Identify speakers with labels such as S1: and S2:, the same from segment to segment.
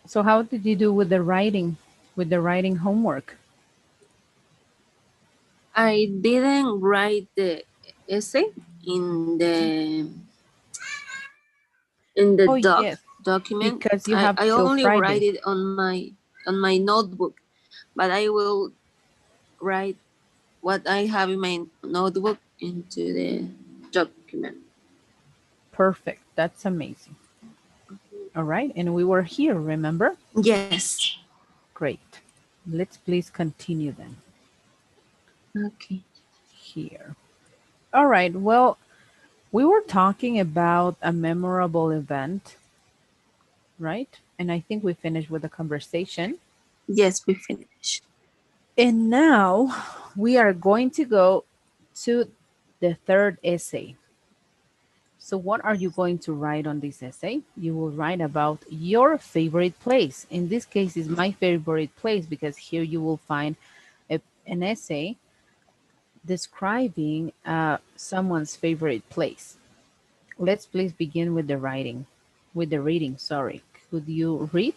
S1: So how did you do with the writing homework?
S2: I didn't write the essay in the in the
S1: Oh, yes,
S2: document.
S1: because you have
S2: I
S1: till
S2: only write
S1: Friday.
S2: it on my notebook, but I will write what I have in my notebook into the document.
S1: Perfect. That's amazing. All right. And we were here, remember?
S2: Yes.
S1: Great. Let's please continue then
S2: Okay.
S1: here. All right. Well, we were talking about a memorable event, right? And I think we finished with the conversation.
S2: Yes, we finished.
S1: And now we are going to go to the third essay. So, what are you going to write on this essay? You will write about your favorite place. In this case, is my favorite place because here you will find an essay describing someone's favorite place. Let's please begin with the writing, with the reading. Sorry. Could you read?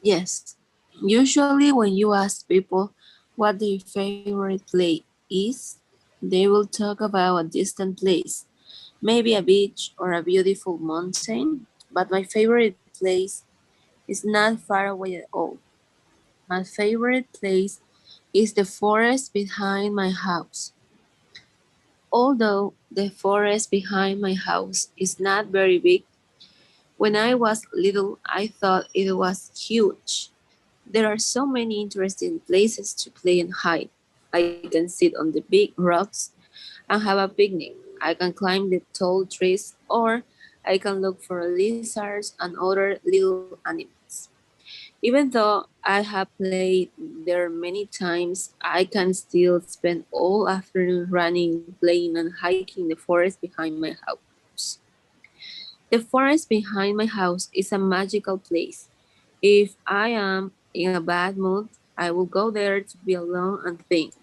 S2: Yes. Usually, when you ask people what their favorite place is, they will talk about a distant place, maybe a beach or a beautiful mountain. But my favorite place is not far away at all. My favorite place is the forest behind my house. Although the forest behind my house is not very big, when I was little, I thought it was huge. There are so many interesting places to play and hide. I can sit on the big rocks and have a picnic. I can climb the tall trees, or I can look for lizards and other little animals. Even though I have played there many times, I can still spend all afternoon running, playing, and hiking the forest behind my house. The forest behind my house is a magical place. If I am in a bad mood, I will go there to be alone and think.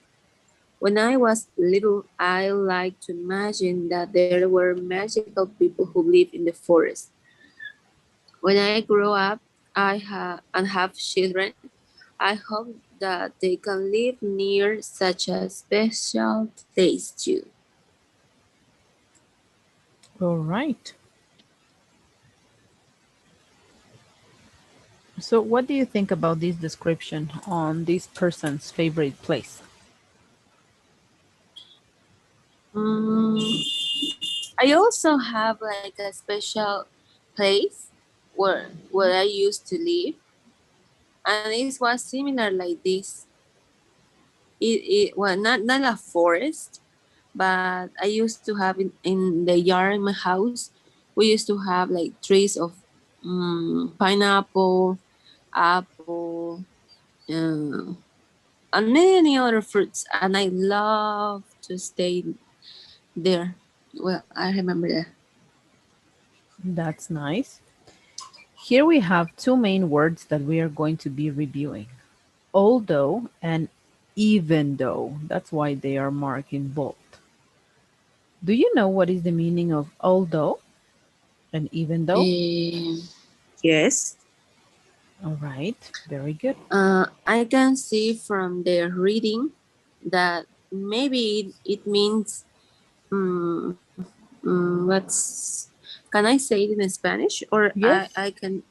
S2: When I was little, I liked to imagine that there were magical people who live in the forest. When I grow up, and have children, I hope that they can live near such a special place too.
S1: All right. So, what do you think about this description on this person's favorite place?
S2: Mm, I also have like a special place where I used to live, and it was similar like this. It well, not a forest, but I used to have in the yard in my house. We used to have like trees of pineapple, apple, uh, and many other fruits, and I love to stay there. Well, I remember that.
S1: That's nice. Here we have two main words that we are going to be reviewing, although and even though. That's why they are marked in bold. Do you know what is the meaning of although and even though?
S2: Um, yes.
S1: All right, very good.
S2: I can see from the reading that maybe it means what's can I say it in Spanish or I
S1: Yes.
S2: can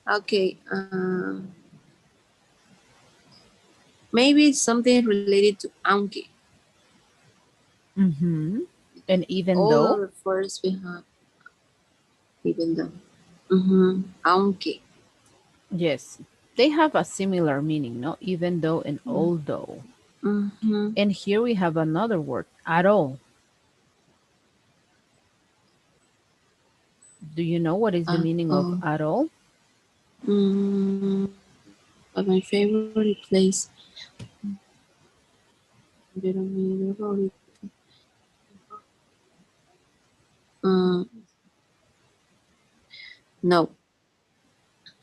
S2: okay maybe it's something related to aunque.
S1: Mm-hmm. And even
S2: All
S1: though,
S2: of the forest we have, even though. Mm-hmm. Aunque.
S1: yes, they have a similar meaning, no? Even though and although.
S2: Mm-hmm.
S1: And here we have another word, at all. Do you know what is the meaning of
S2: Oh.
S1: at all?
S2: Mm, but my favorite place. Pero mi libro favorito. Mm, no.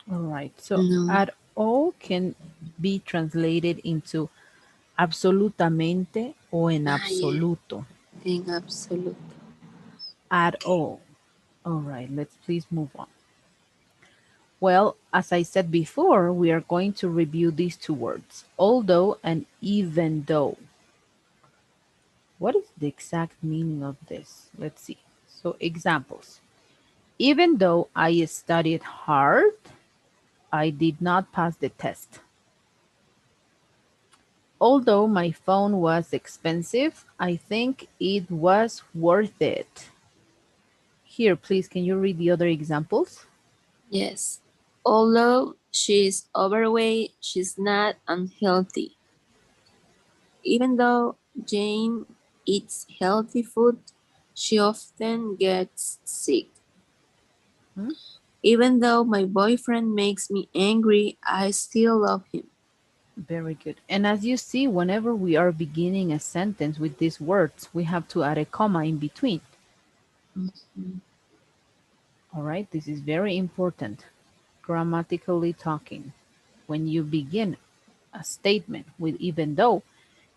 S1: All right. So
S2: No.
S1: at all can be translated into absolutamente o en
S2: Ah, yeah.
S1: absoluto.
S2: In absolute.
S1: At all. All right. Let's please move on. Well, as I said before, we are going to review these two words, although and even though. What is the exact meaning of this? Let's see. So, examples. Even though I studied hard, I did not pass the test. Although my phone was expensive, I think it was worth it. Here, please, can you read the other examples?
S2: Yes. Although she's overweight, she's not unhealthy. Even though Jane eats healthy food, she often gets sick.
S1: Hmm?
S2: Even though my boyfriend makes me angry, I still love him.
S1: Very good. And as you see, whenever we are beginning a sentence with these words, we have to add a comma in between.
S2: Mhm.
S1: All right, this is very important. Grammatically talking. When you begin a statement with even though,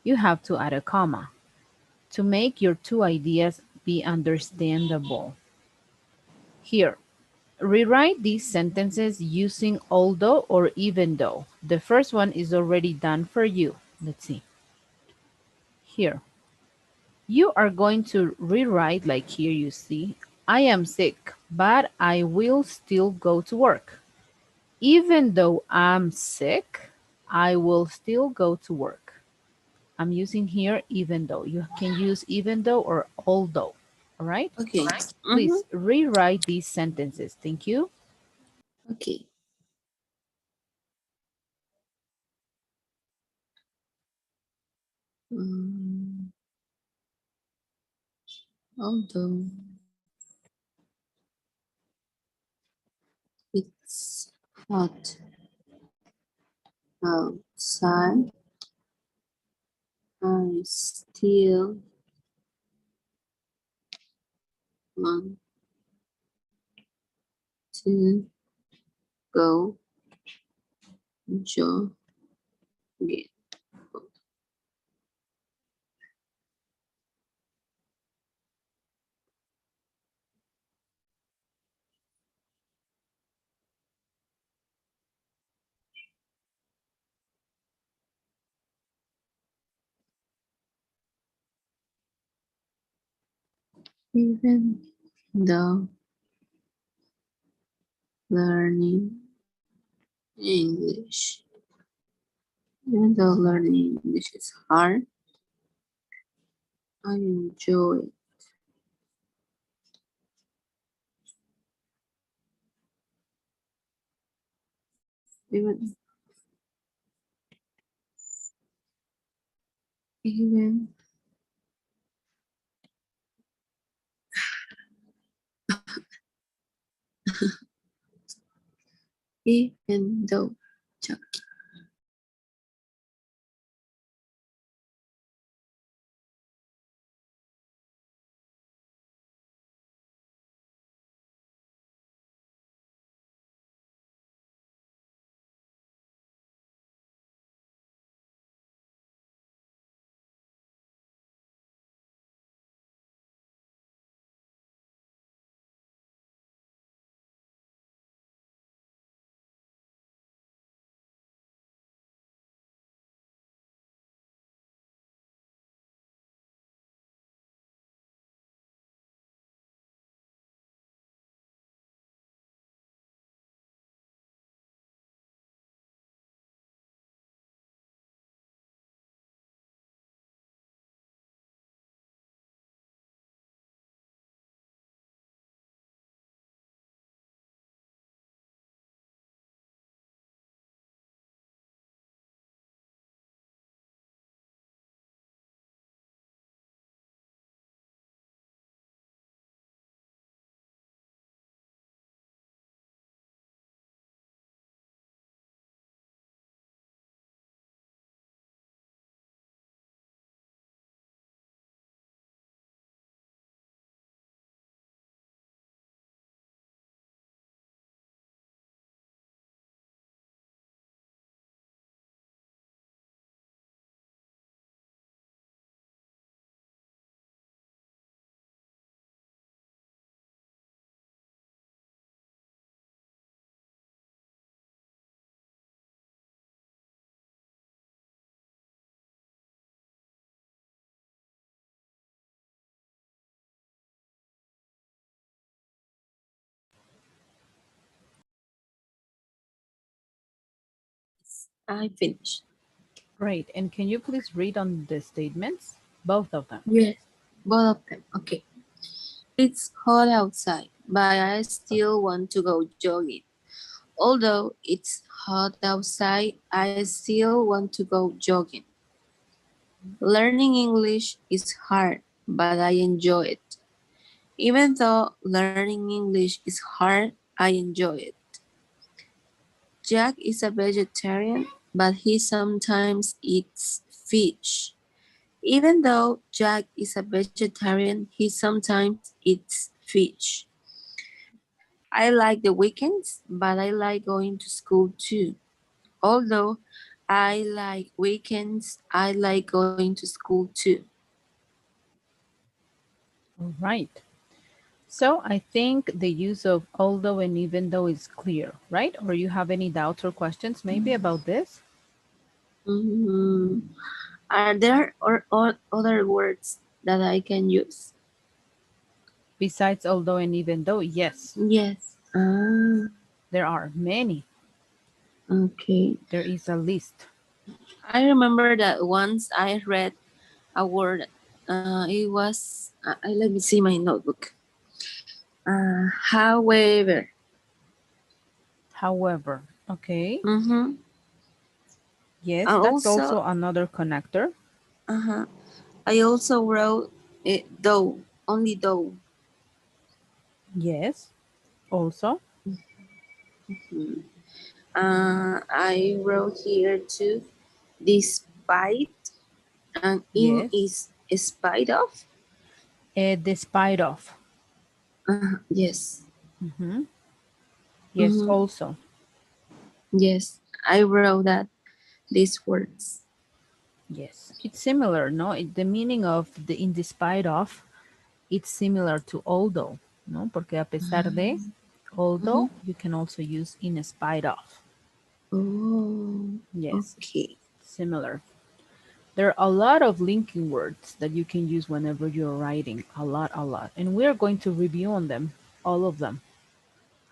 S1: you have to add a comma to make your two ideas be understandable. Here, rewrite these sentences using although or even though. The first one is already done for you. Let's see. Here, you are going to rewrite like here you see, I am sick, but I will still go to work. Even though I'm sick, I will still go to work. I'm using here even though. You can use even though or although. All right?
S2: Okay.
S1: Please
S2: Mm-hmm.
S1: rewrite these sentences. Thank you.
S2: Okay. Mm, although it's hot outside, I still want to go jogging. Even though learning English, even though learning English is hard, I enjoy it. Even even even though. I finished.
S1: Great. And can you please read on the statements? Both of them.
S2: Yes, both of them. Okay. It's hot outside, but I still want to go jogging. Although it's hot outside, I still want to go jogging. Learning English is hard, but I enjoy it. Even though learning English is hard, I enjoy it. Jack is a vegetarian, but he sometimes eats fish. Even though Jack is a vegetarian, he sometimes eats fish. I like the weekends, but I like going to school too. Although I like weekends, I like going to school too.
S1: All right. So I think the use of although and even though is clear, right? Or you have any doubts or questions maybe about this?
S2: Mhm. Are there or other words that I can use?
S1: Besides although and even though, yes,
S2: Yes. Ah,
S1: there are many.
S2: okay.
S1: There is a list.
S2: I remember that once I read a word. It was. Let me see my notebook. However.
S1: However, okay,
S2: Mm-hmm.
S1: yes,
S2: I
S1: that's
S2: also.
S1: also another connector.
S2: Uh-huh. I also wrote it though. Only though.
S1: Yes, also,
S2: Mhm. I wrote here too. Despite and in
S1: yes,
S2: is spite of.
S1: despite of.
S2: Yes.
S1: Hmm. Yes,
S2: Mm-hmm.
S1: also.
S2: Yes. I wrote that these words.
S1: Yes, it's similar, no? The meaning of the in despite of, it's similar to although, no? Porque a pesar de,
S2: Mm-hmm.
S1: although, you can also use in spite of.
S2: Oh.
S1: Yes,
S2: Okay.
S1: similar. There are a lot of linking words that you can use whenever you're writing. A lot, a lot. And we're going to review on them, all of them,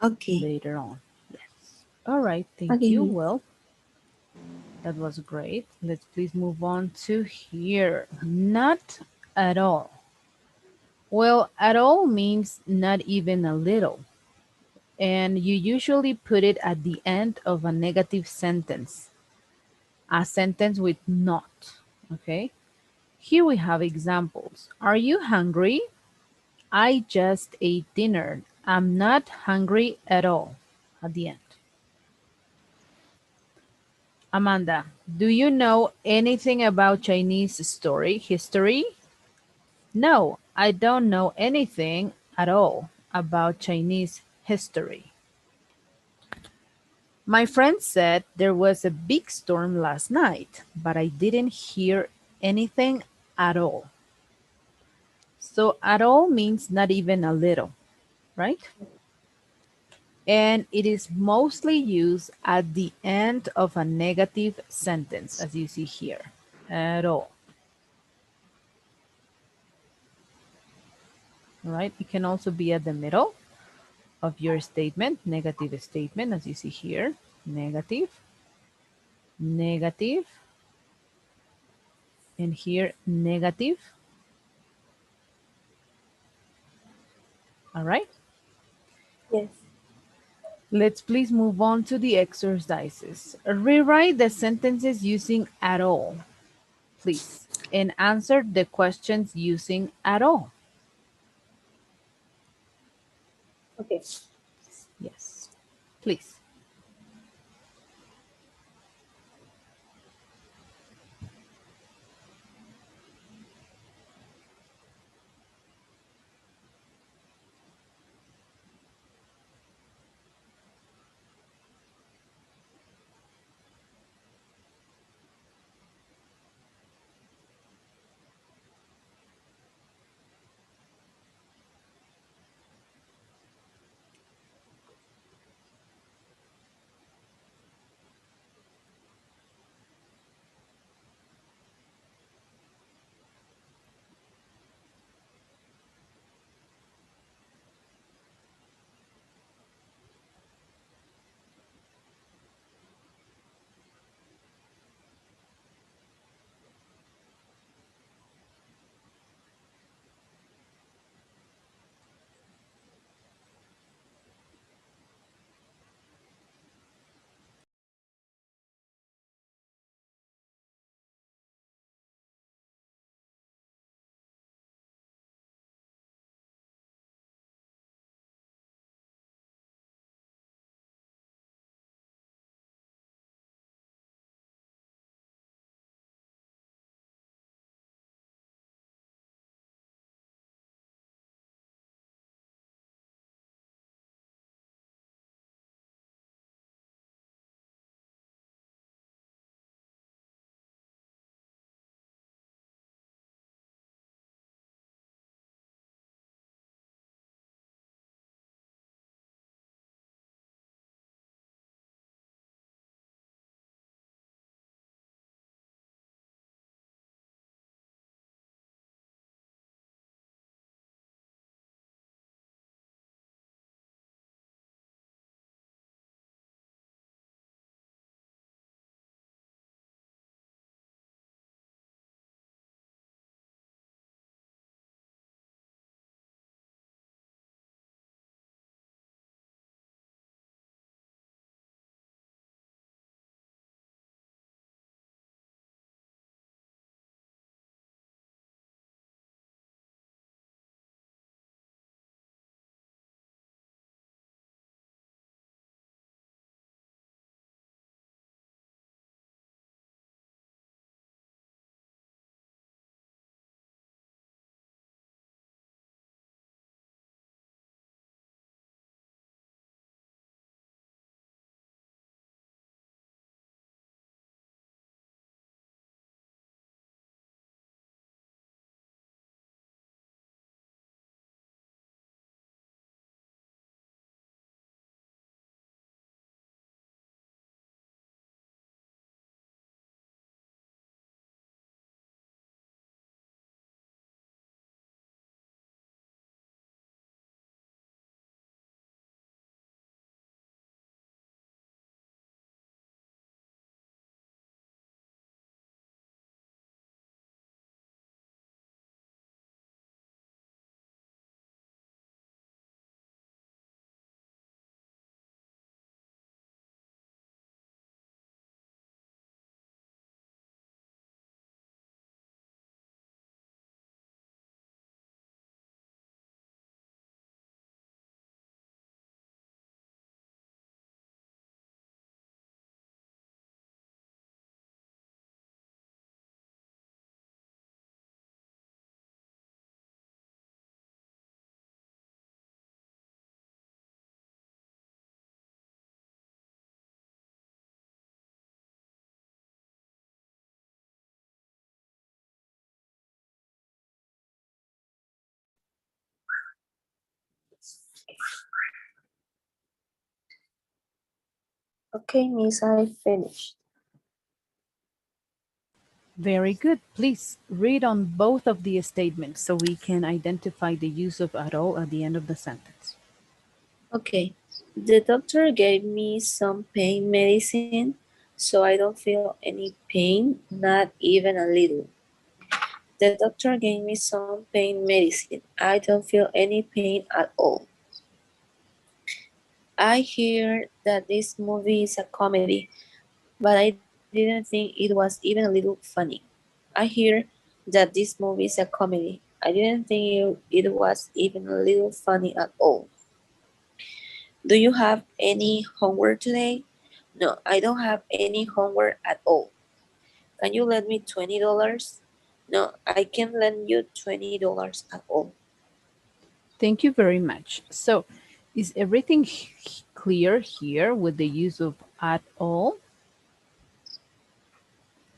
S2: Okay.
S1: later on. Yes. All right. Thank you.
S2: Okay.
S1: Well, that was great. Let's please move on to here. Not at all. Well, at all means not even a little. And you usually put it at the end of a negative sentence, a sentence with not. Okay. Here we have examples. Are you hungry? I just ate dinner. I'm not hungry at all. At the end. Amanda, do you know anything about Chinese history? No, I don't know anything at all about Chinese history. My friend said there was a big storm last night, but I didn't hear anything at all. So at all means not even a little, right? And it is mostly used at the end of a negative sentence, as you see here. At all. All right. It can also be at the middle of your statement, negative statement, as you see here. Negative, negative, and here negative. All right.
S2: Yes.
S1: Let's please move on to the exercises. Rewrite the sentences using at all, please, and answer the questions using at all.
S2: Okay.
S1: Yes, please.
S2: Okay, Miss, I finished.
S1: Very good. Please read on both of the statements so we can identify the use of at all at the end of the sentence.
S2: Okay. The doctor gave me some pain medicine, so I don't feel any pain, not even a little. The doctor gave me some pain medicine. I don't feel any pain at all. I hear that this movie is a comedy, but I didn't think it was even a little funny. I hear that this movie is a comedy. I didn't think it was even a little funny at all. Do you have any homework today? No, I don't have any homework at all. Can you lend me $20? No, I can't lend you $20 at all.
S1: Thank you very much. So, is everything clear here with the use of at all?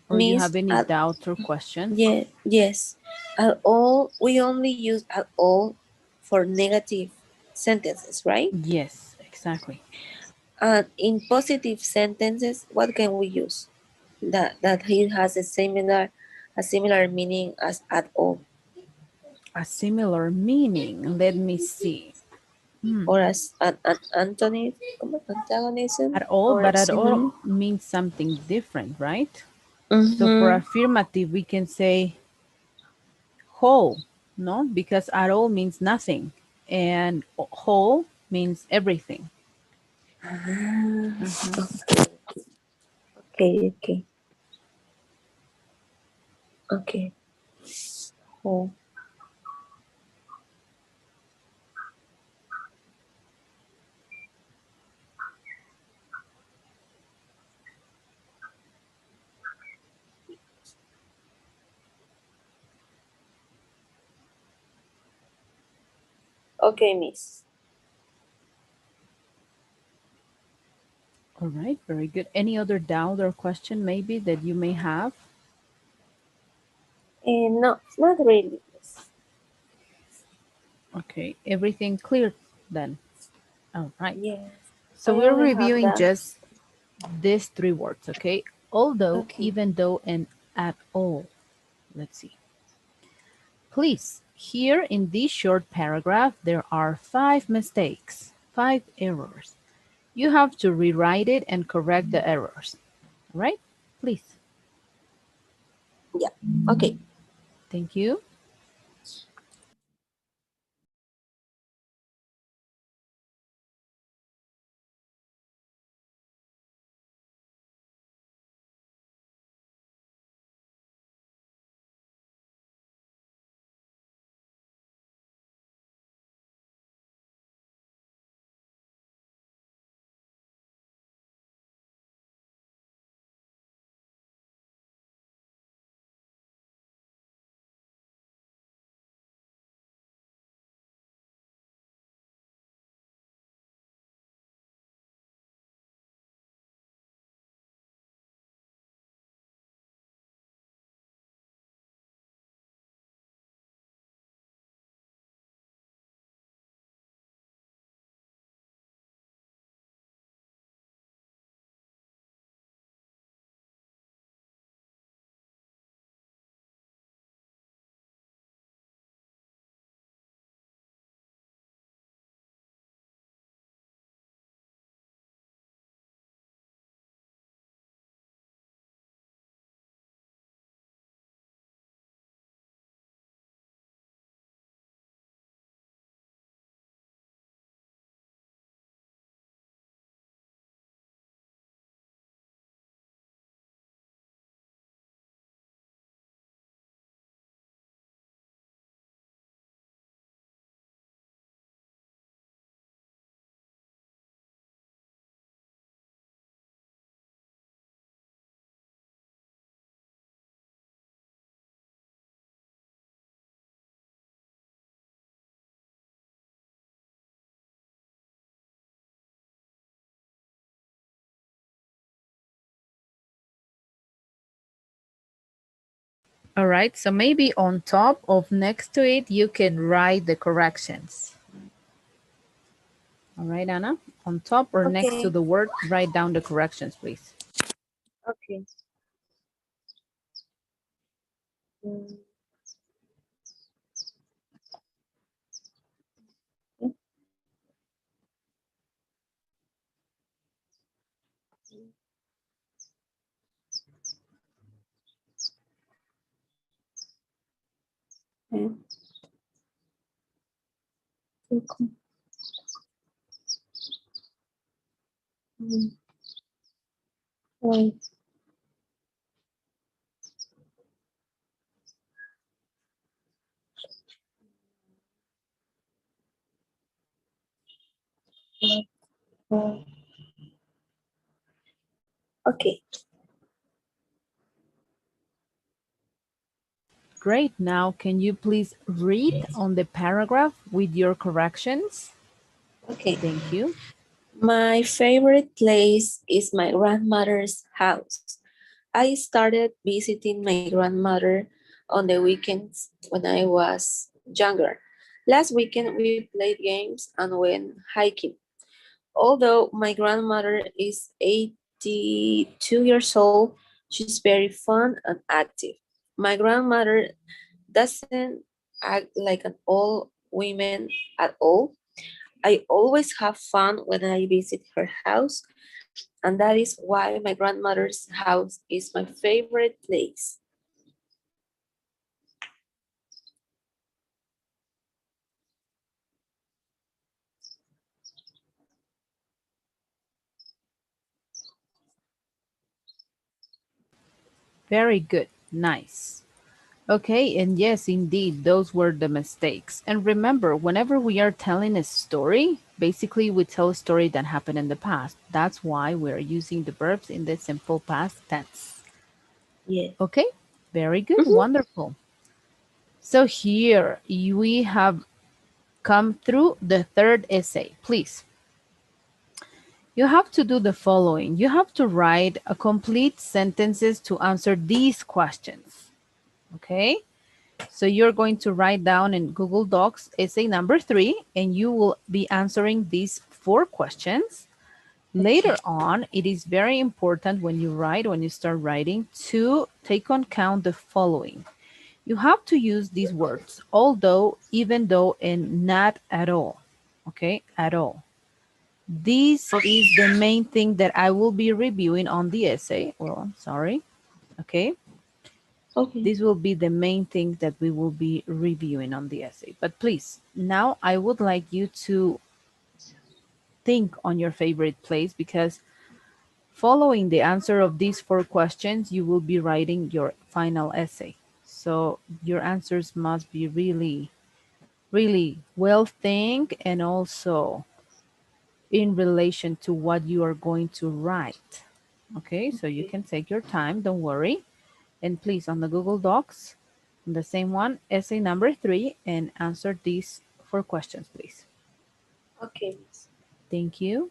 S1: Or you
S2: Miss,
S1: have any
S2: at
S1: doubts or questions?
S2: yeah, yes. At all, we only use at all for negative sentences, right?
S1: Yes, exactly.
S2: And in positive sentences, what can we use? That it has a similar meaning as at all,
S1: A similar meaning. Let me see. Hmm.
S2: or as an antagonism,
S1: At all,
S2: or
S1: but at all
S2: synonym.
S1: means something different, right? So for
S2: Mm-hmm.
S1: affirmative, we can say whole, no? Because at all means nothing, and whole means everything.
S2: Ah,
S1: Mhm.
S2: okay. Okay. Oh, okay, Miss.
S1: All right, very good. Any other doubt or question maybe that you may have?
S2: No, not really, Miss.
S1: Okay, everything clear then. All right.
S2: Yes,
S1: So
S2: I
S1: we're
S2: only have
S1: reviewing
S2: that.
S1: just these three words, okay? Although,
S2: Okay.
S1: even though, and at all. Let's see. Please, here in this short paragraph, there are 5 mistakes, 5 errors. You have to rewrite it and correct the errors. All right? Please.
S2: Yeah. Okay.
S1: Thank you. All right, so maybe on top of next to it, you can write the corrections. All right, Anna. On top or next to
S2: Okay.
S1: the word, write down the corrections, please.
S2: Okay. Mm, okay. Okay. Mm, right. Uh, Okay.
S1: Great. Now, can you please read on the paragraph with your corrections?
S2: Okay.
S1: Thank you.
S2: My favorite place is my grandmother's house. I started visiting my grandmother on the weekends when I was younger. Last weekend we played games and went hiking. Although my grandmother is 82 years old, she's very fun and active. My grandmother doesn't act like an old woman at all. I always have fun when I visit her house, and that is why my grandmother's house is my favorite place.
S1: Very good. Nice. Okay, and yes, indeed, those were the mistakes. And remember, whenever we are telling a story, basically we tell a story that happened in the past. That's why we're using the verbs in the simple past tense.
S2: Yeah.
S1: Okay, very good,
S2: Mhm.
S1: wonderful. So here we have come through the third essay. Please, you have to do the following. You have to write a complete sentences to answer these questions. Okay? So you're going to write down in Google Docs essay number 3, and you will be answering these 4 questions.
S2: Okay.
S1: Later on, it is very important when you start writing, to take on count the following. You have to use these words, although, even though, and not at all. Okay, at all. This is the main thing that I will be reviewing on the essay. Well, I'm sorry. Okay.
S2: Okay.
S1: This will be the main thing that we will be reviewing on the essay. But please, now I would like you to think on your favorite place, because following the answer of these 4 questions, you will be writing your final essay. So your answers must be really, really well think, and also in relation to what you are going to write. Okay, so you can take your time, don't worry. And please, on the Google Docs, the same one, essay number 3, and answer these 4 questions, please.
S2: Okay.
S1: Thank you.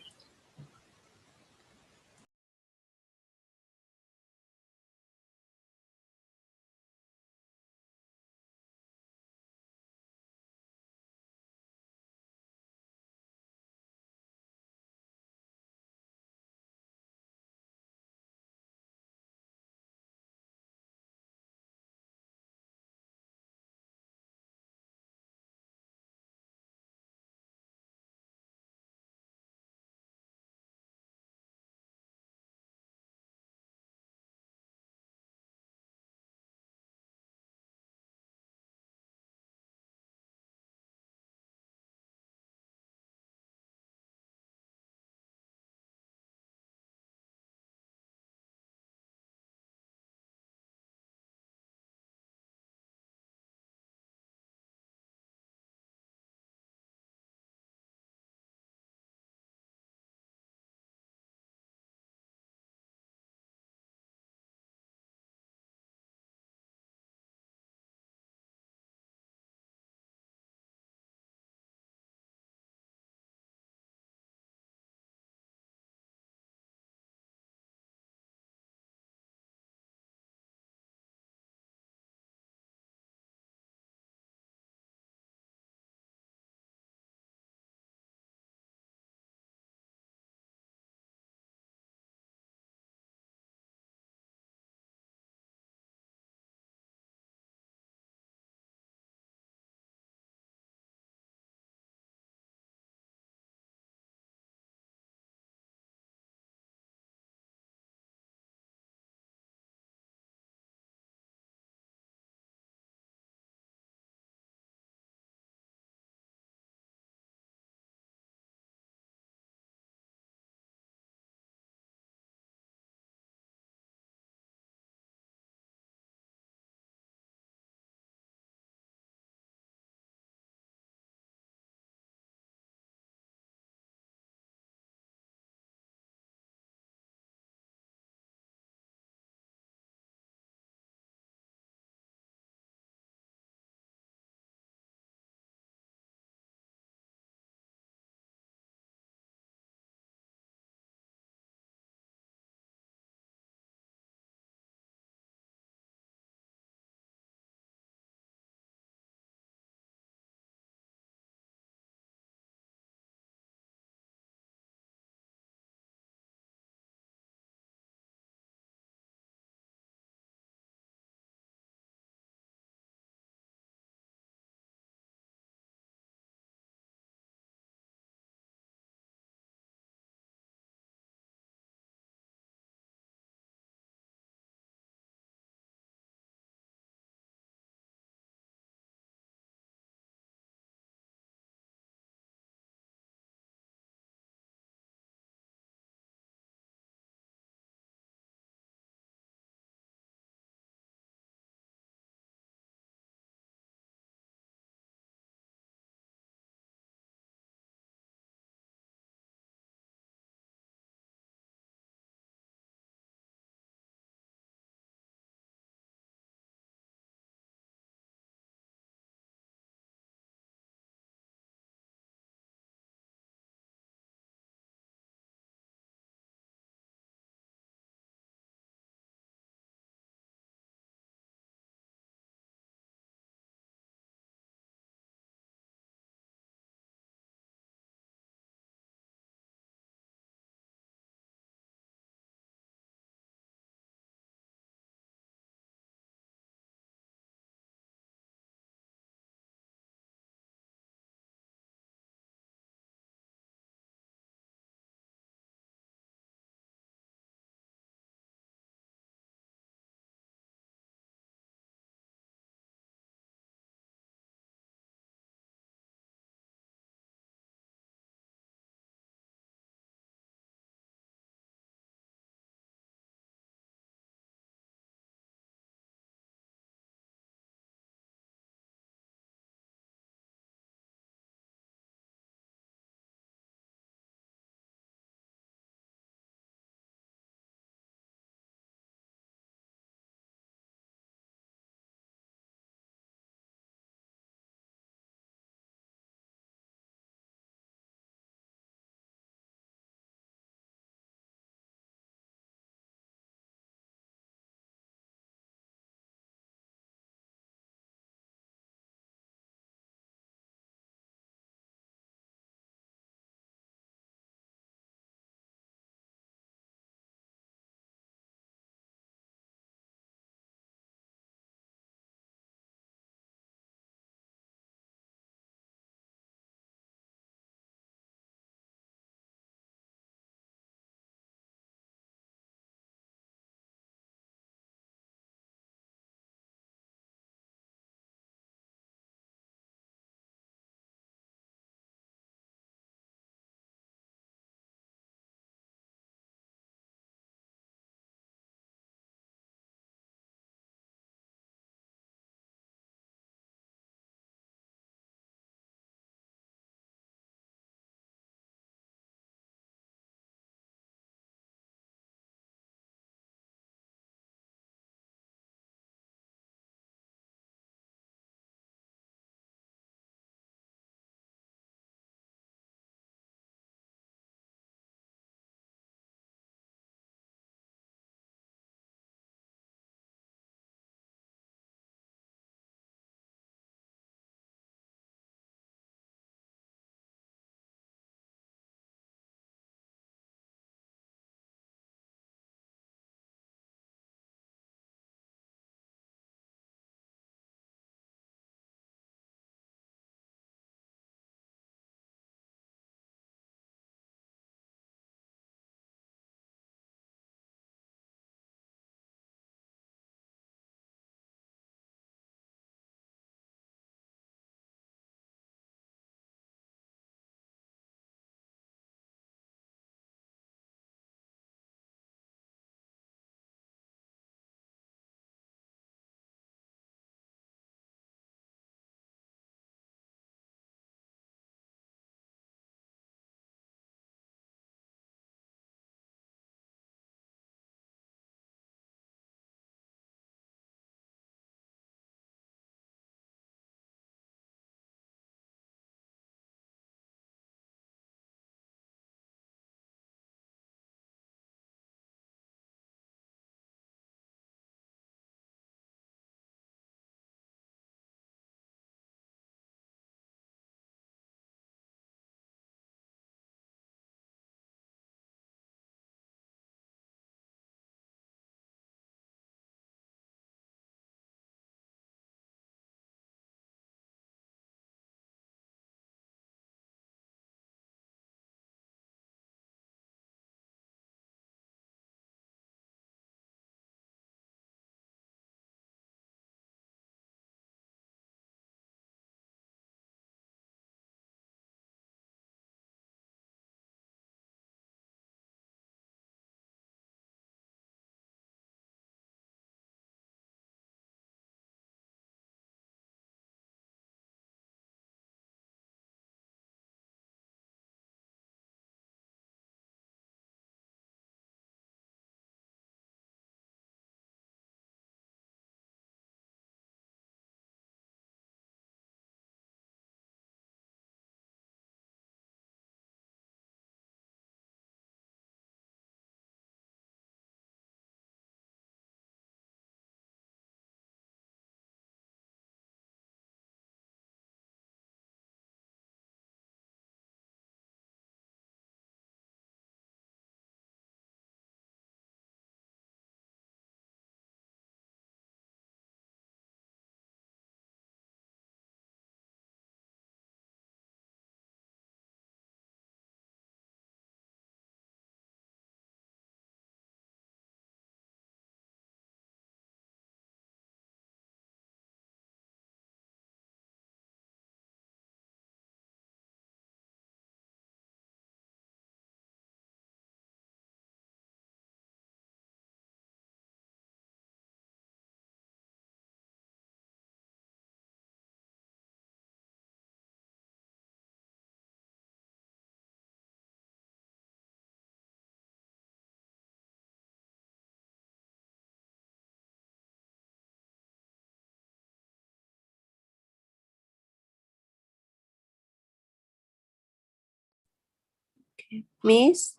S2: Miss,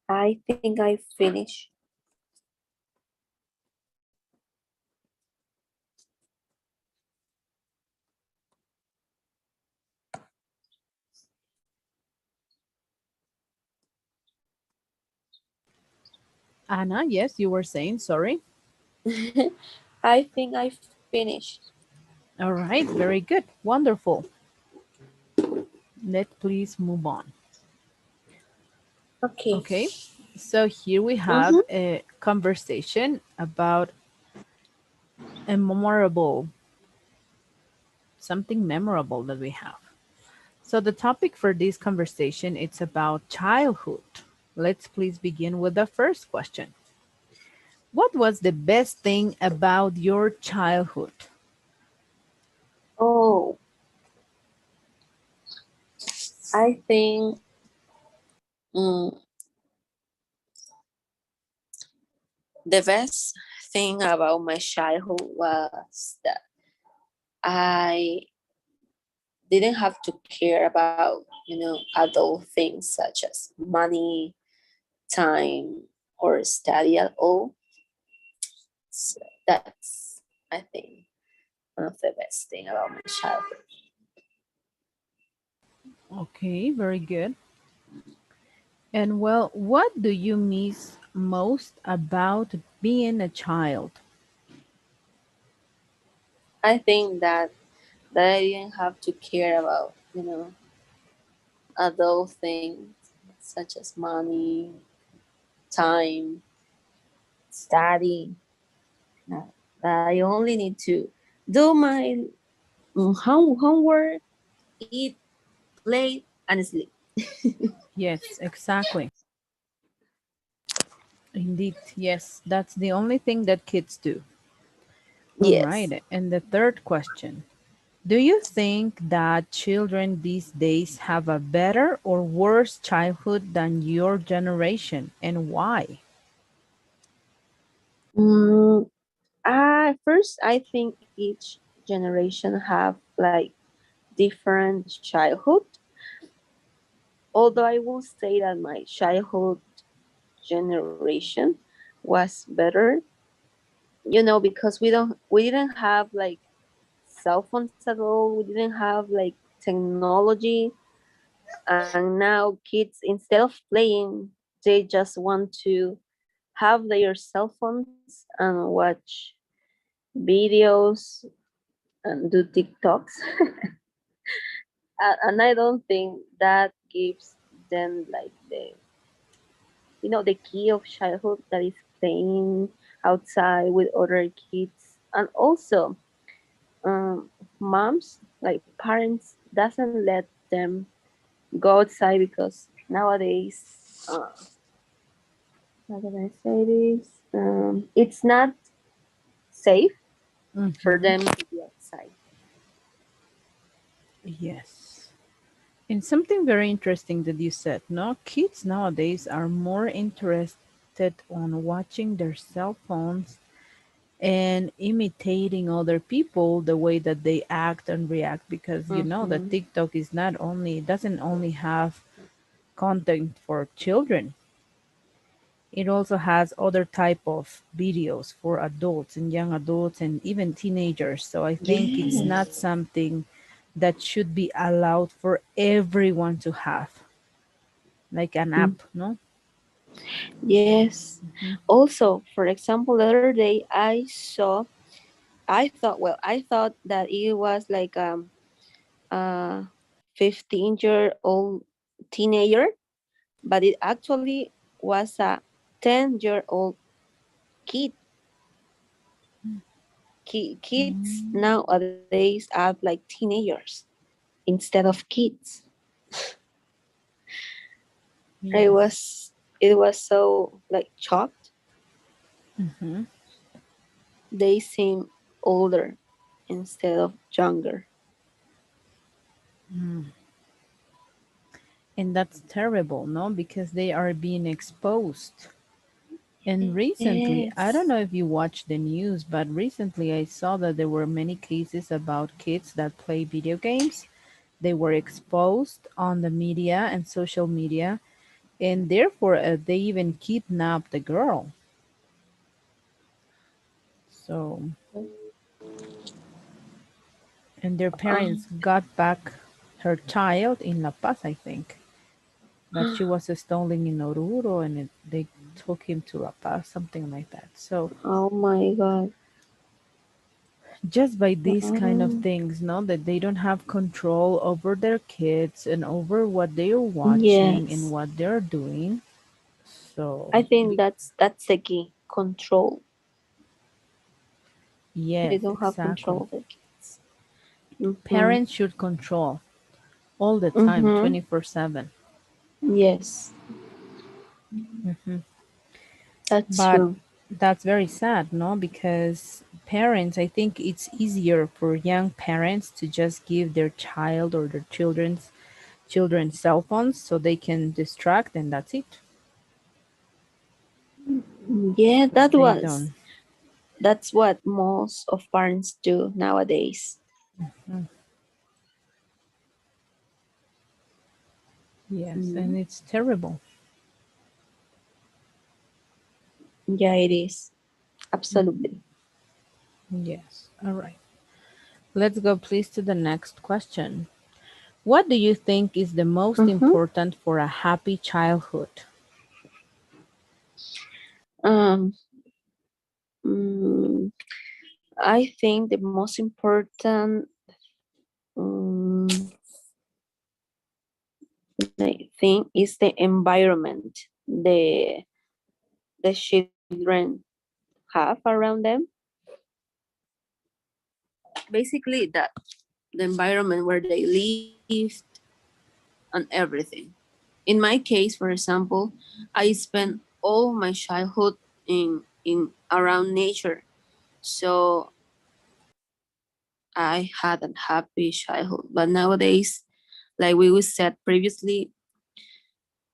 S2: I think I finished.
S1: Anna, yes, you were saying, sorry.
S2: I think I finished.
S1: All right, very good. Wonderful. Let's please move on.
S2: Okay.
S1: Okay, so here we
S2: Mm-hmm.
S1: have a conversation about a memorable, something memorable that we have. So the topic for this conversation it's about childhood. Let's please begin with the first question. What was the best thing about your childhood?
S2: Oh, I think mm, the best thing about my childhood was that I didn't have to care about, adult things such as money, time, or study at all. So that's, I think, one of the best thing about my childhood.
S1: Okay, very good. And well, what do you miss most about being a child?
S2: I think that I didn't have to care about, adult things such as money, time, study. No, I only need to do my homework, eat, play, and sleep.
S1: Yes, exactly. Indeed, yes, that's the only thing that kids do. All
S2: Yes.
S1: right, and the third question. Do you think that children these days have a better or worse childhood than your generation, and why?
S2: Mm, first, I think each generation have like different childhood. Although I will say that my childhood generation was better, because we didn't have like cell phones at all. We didn't have like technology, and now kids instead of playing, they just want to have their cell phones and watch videos and do TikToks. And I don't think that gives them like the key of childhood that is playing outside with other kids. And also, um, moms, like parents, doesn't let them go outside because nowadays, how can I say this? It's not safe for
S1: Mm-hmm.
S2: them to be outside.
S1: Yes. And something very interesting that you said, no? Kids nowadays are more interested on watching their cell phones and imitating other people the way that they act and react because you know that
S2: Mm-hmm.
S1: TikTok is not only doesn't only have content for children. It also has other type of videos for adults and young adults and even teenagers. So I think it's not
S2: Yes.
S1: something that should be allowed for everyone to have, like an
S2: Mm.
S1: app, no?
S2: Yes.
S1: Hmm.
S2: Also, for example, the other day I thought that it was like a 15-year-old teenager, but it actually was a 10-year-old kid. Kids nowadays act like teenagers instead of kids. I
S1: Yes.
S2: was it was so like shocked.
S1: Hmm.
S2: They seem older instead of younger.
S1: And that's terrible, no? Because they are being exposed. And recently, I
S2: Yes.
S1: don't know if you watch the news, but recently I saw that there were many cases about kids that play video games They were exposed on the media and social media, and therefore they even kidnapped the girl. So, and their
S2: Um,
S1: parents got back her child in La Paz, I think. That she was stolen in Oruro, and they took him to La Paz, something like that. So,
S2: oh my God.
S1: just by these kind of
S2: Um,
S1: things, no, that they don't have control over their kids and over what they're watching and
S2: yes.
S1: what they're doing. So,
S2: I think that's the key. Control. They
S1: yes,
S2: don't have
S1: exactly.
S2: control of the kids. Mm-hmm.
S1: Parents should control all the time,
S2: Mm-hmm.
S1: 24/7.
S2: Yes,
S1: Hmm.
S2: that's
S1: But
S2: true.
S1: that's very sad, no? Because parents, I think it's easier for young parents to just give their child or their children cell phones so they can distract, and that's it.
S2: Yeah,
S1: They don't.
S2: that's what most of parents do nowadays.
S1: Mm, yes,
S2: Mm.
S1: and it's terrible.
S2: Yeah, it is.
S1: Mhm.
S2: Absolutely.
S1: Yes. All right. Let's go, please, to the next question. What do you think is the most
S2: Mm-hmm.
S1: important for a happy childhood?
S2: Um, mm, I think the most important um, thing is the environment the children have around them. Basically, that the environment where they lived and everything. In my case, for example, I spent all my childhood in around nature, so I had a happy childhood. But nowadays, like we said previously,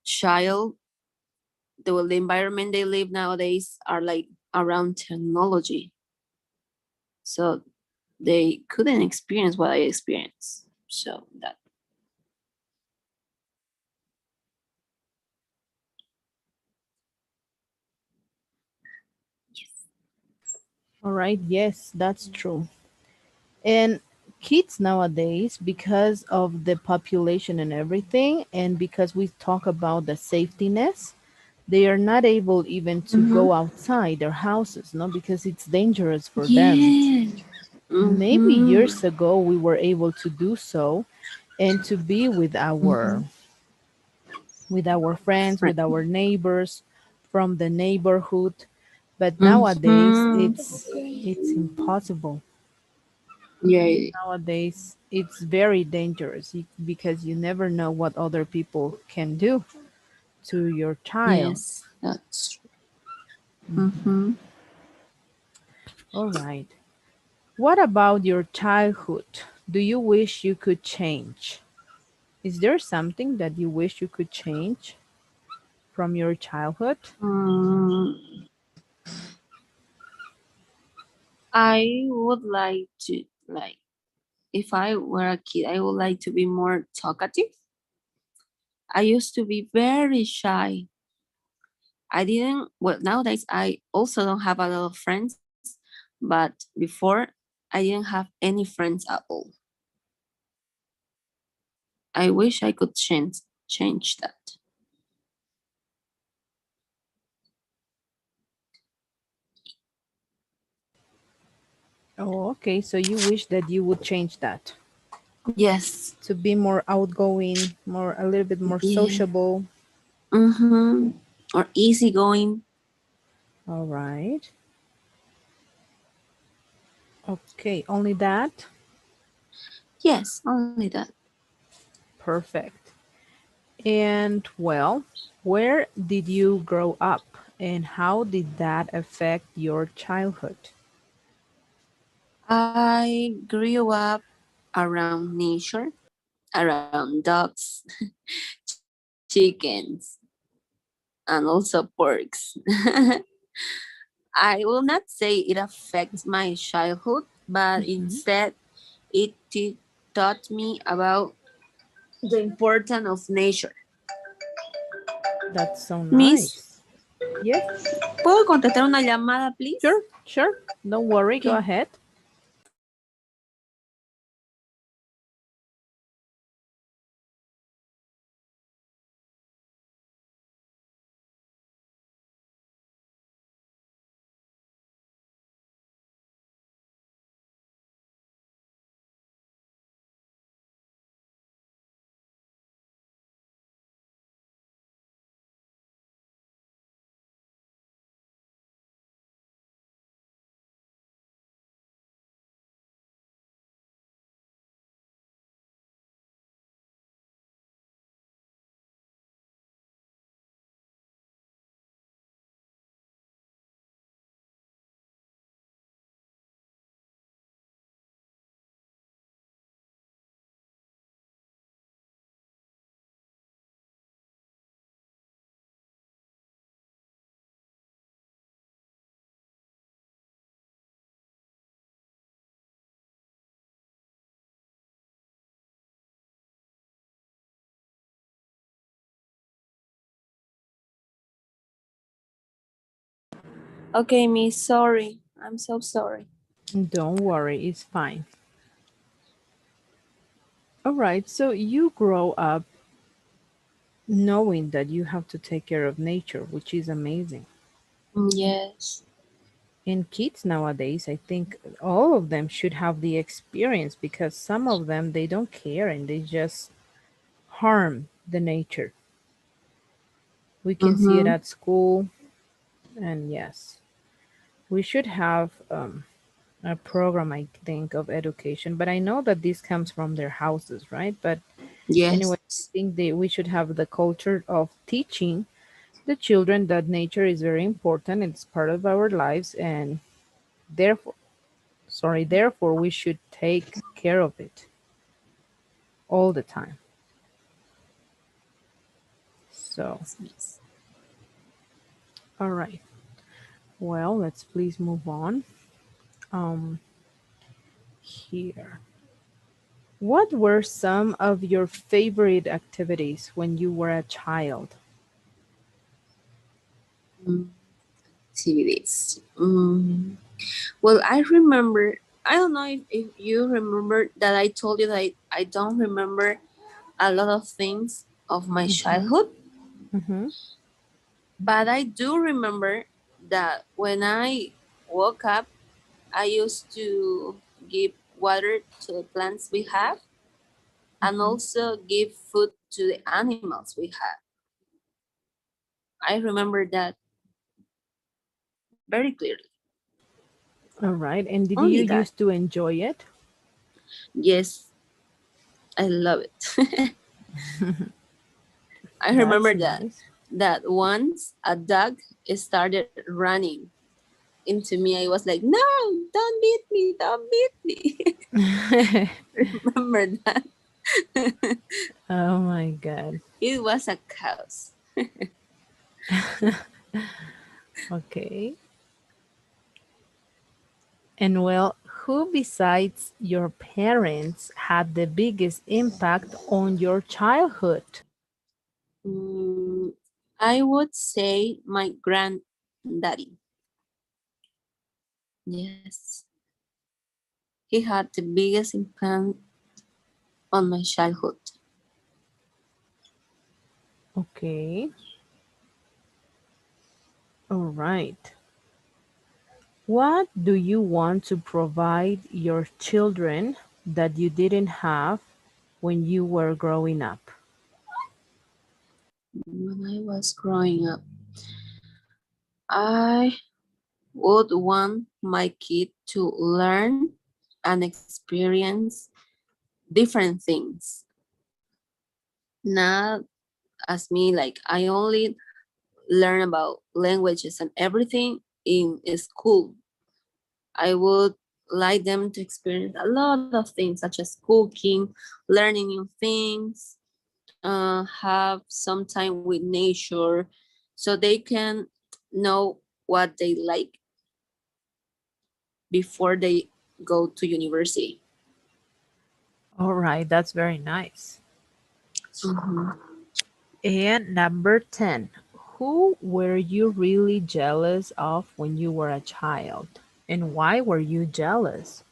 S2: child the environment they live nowadays are like around technology, so they couldn't experience what I experienced. So that
S1: All right. Yes, that's true. And kids nowadays, because of the population and everything, and because we talk about the safetyness, they are not able even to
S2: mm-hmm.
S1: go outside their houses, no, because it's dangerous for them.
S2: Yeah.
S1: Maybe
S2: Mm-hmm.
S1: years ago we were able to do so and to be
S2: Mm-hmm.
S1: with our friends,
S2: Right.
S1: with our neighbors from the neighborhood, but nowadays
S2: Mm-hmm.
S1: it's impossible.
S2: Yeah.
S1: Nowadays it's very dangerous because you never know what other people can do to your child.
S2: Yes, that's true.
S1: Mhm.
S2: Mm-hmm.
S1: All right. What about your childhood? Do you wish you could change? Is there something that you wish you could change from your childhood?
S2: Mm, I would like to like if I were a kid, I would like to be more talkative. I used to be very shy. I didn't, well, nowadays I also don't have a lot of friends, but before I didn't have any friends at all. I wish I could change that.
S1: Oh, okay. So you wish that you would change that
S2: Yes.
S1: to be more outgoing, more a little bit more
S2: Yeah.
S1: sociable.
S2: Mm-hmm. Or easygoing.
S1: All right. Okay, only that?
S2: Yes, only that.
S1: Perfect. And well, where did you grow up and how did that affect your childhood?
S2: I grew up around nature, around dogs, chickens, and also porks. I will not say it affects my childhood, but
S1: Mhm.
S2: instead it taught me about the importance of nature.
S1: That's so
S2: Miss,
S1: nice. Yes,
S2: ¿puedo contestar una llamada, please?
S1: sure, sure. Don't worry. Go
S2: Okay.
S1: ahead.
S2: Okay, Miss, sorry. I'm so sorry.
S1: Don't worry. It's fine. All right. So you grow up knowing that you have to take care of nature, which is amazing.
S2: Yes.
S1: And kids nowadays, I think all of them should have the experience because some of them they don't care and they just harm the nature. We can see it
S2: Mm-hmm.
S1: at school, and yes, we should have a program, I think, of education. But I know that this comes from their houses, right? But anyway,
S2: Yes.
S1: I think we should have the culture of teaching the children that nature is very important. It's part of our lives, and therefore, therefore, we should take care of it all the time. So,
S2: Yes, Miss.
S1: all right. Well, let's please move on. Um, Here. What were some of your favorite activities when you were a child?
S2: Mm, activities. Well, I remember, I don't know if you remember that I told you that I don't remember a lot of things of my
S1: Mm-hmm.
S2: childhood,
S1: Mm-hmm.
S2: but I do remember that when I woke up, I used to give water to the plants we have and
S1: Mm-hmm.
S2: also give food to the animals we have. I remember that very clearly.
S1: All right. And did
S2: Only
S1: you
S2: that.
S1: used to enjoy it?
S2: Yes, I love it. I
S1: That's
S2: remember that
S1: nice.
S2: once a dog started running into me. I was like, "No, don't beat me! Don't beat me!" Remember that?
S1: Oh my God.
S2: It was a chaos.
S1: Okay. And well, who besides your parents had the biggest impact on your childhood?
S2: Mm, I would say my granddaddy. Yes, he had the biggest impact on my childhood.
S1: Okay. All right. What do you want to provide your children that you didn't have when you were growing up?
S2: When I was growing up, I would want my kid to learn and experience different things. Not as me, like I only learn about languages and everything in school. I would like them to experience a lot of things, such as cooking, learning new things, have some time with nature, so they can know what they like before they go to university.
S1: All right, that's very nice.
S2: Mhm.
S1: And number 10, who were you really jealous of when you were a child? And why were you jealous?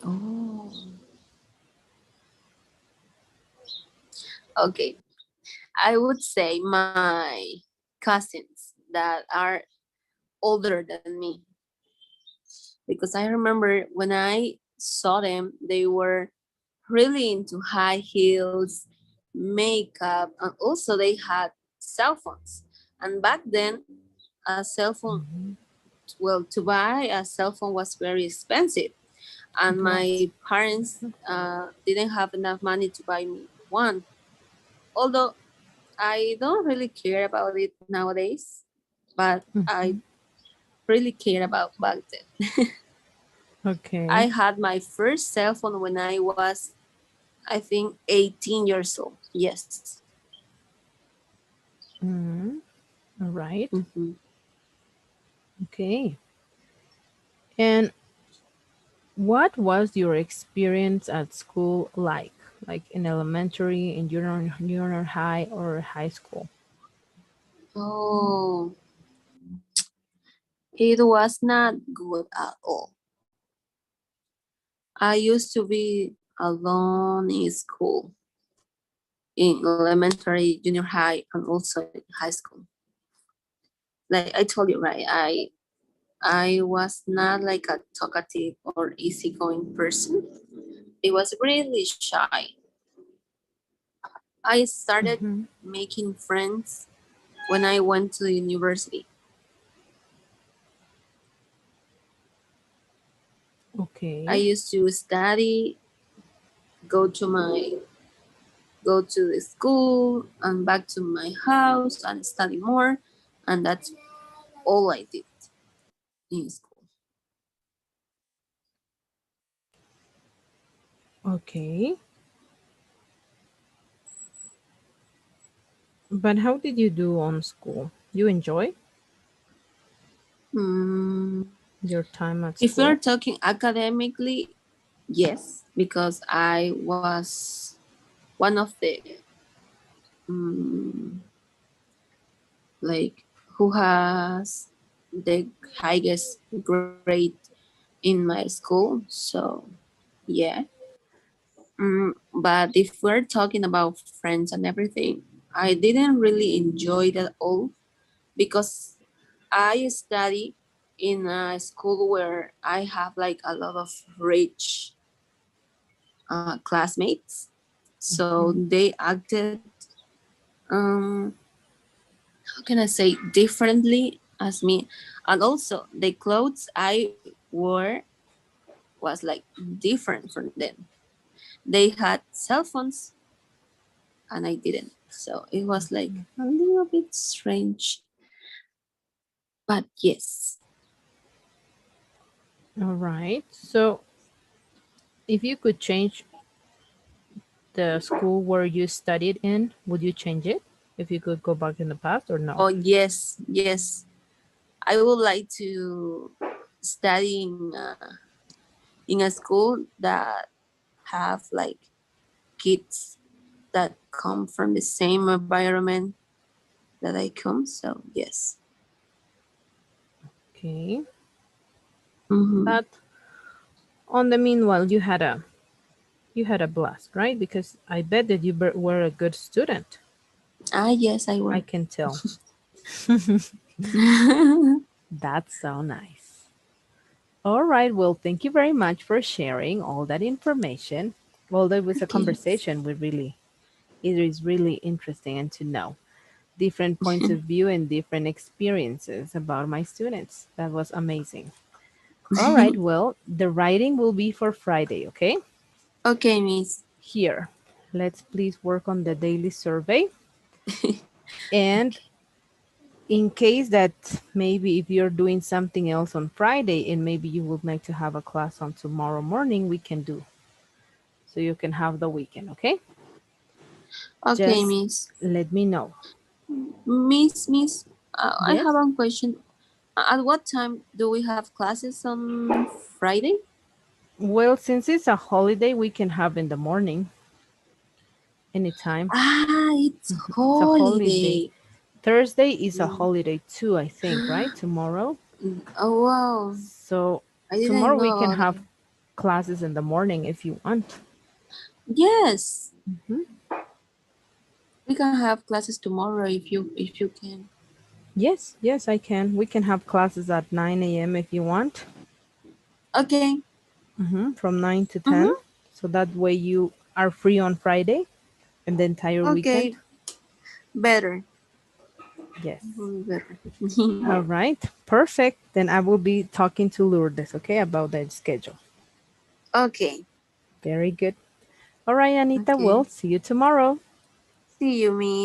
S2: Oh, okay. I would say my cousins that are older than me, because I remember when I saw them, they were really into high heels, makeup, and also they had cell phones. And back then, a cell phone,
S1: Mhm.
S2: well, to buy a cell phone was very expensive. And
S1: What?
S2: my parents didn't have enough money to buy me one. Although I don't really care about it nowadays, but I
S1: Mhm.
S2: really care about back then.
S1: Okay.
S2: I had my first cell phone when I was, I think, 18 years old. Yes.
S1: Mm, all right.
S2: Hmm.
S1: Okay. And what was your experience at school like in elementary, in junior high, or high school?
S2: Oh, it was not good at all. I used to be alone in school, in elementary, junior high, and also in high school. Like I told you, right? I was not like a talkative or easygoing person. I was really shy. I started
S1: Hmm.
S2: making friends when I went to the university. I
S1: Okay.
S2: used to study, go to my go to the school and back to my house and study more, and that's all I did in school.
S1: Okay. But how did you do on school? You enjoy
S2: Mm,
S1: your time at
S2: if we're
S1: school?
S2: talking academically, yes, because I was one of the um, like who has the highest grade in my school. So yeah. But if we're talking about friends and everything, I didn't really enjoy that all because I study in a school where I have like a lot of rich classmates. So
S1: Mhm.
S2: they acted, um, how can I say, differently as me. And also, the clothes I wore was like different from them. They had cell phones and I didn't. So it was like a little bit strange. But yes.
S1: All right. So, if you could change the school where you studied in, would you change it? If you could go back in the past or no?
S2: Oh, yes, yes. I would like to study in a school that have like kids that come from the same environment that I come. So yes.
S1: Okay.
S2: Mm-hmm.
S1: But on the meanwhile, you had a blast, right? Because I bet that you were a good student.
S2: Ah, yes, I
S1: I
S2: were.
S1: can tell. That's so nice. All right. Well, thank you very much for sharing all that information. Well, there was a
S2: Okay.
S1: conversation it is really interesting and to know different points of view and different experiences about my students. That was amazing. All right. Well, the writing will be for Friday, okay?
S2: Okay, Miss.
S1: Here, let's please work on the daily survey. And in case that maybe if you're doing something else on Friday and maybe you would like to have a class on tomorrow morning, we can do so you can have the weekend, okay?
S2: Okay,
S1: Just
S2: Miss.
S1: let me know.
S2: Miss, I have
S1: Yes?
S2: one question. At what time do we have classes on Friday?
S1: Well, since it's a holiday, we can have in the morning. anytime.
S2: Ah, it's
S1: It's a holiday.
S2: holiday.
S1: Thursday is a
S2: Mm.
S1: holiday too, I think, right? Tomorrow.
S2: Oh wow,
S1: So
S2: I didn't
S1: tomorrow we
S2: know
S1: can
S2: about
S1: have
S2: it.
S1: classes in the morning if you want.
S2: Yes,
S1: Mhm.
S2: we can have classes tomorrow if you can.
S1: Yes, yes, I can. We can have classes at 9 a.m. if you want,
S2: Okay.
S1: from 9 to 10.
S2: Mm-hmm.
S1: So that way you are free on Friday and the entire weekend.
S2: Okay. Better.
S1: Yes.
S2: Will be better.
S1: All right. Perfect. Then I will be talking to Lourdes, okay, about the schedule.
S2: Okay.
S1: Very good. All right, Anita. We'll
S2: Okay.
S1: see you tomorrow.
S2: See you, me.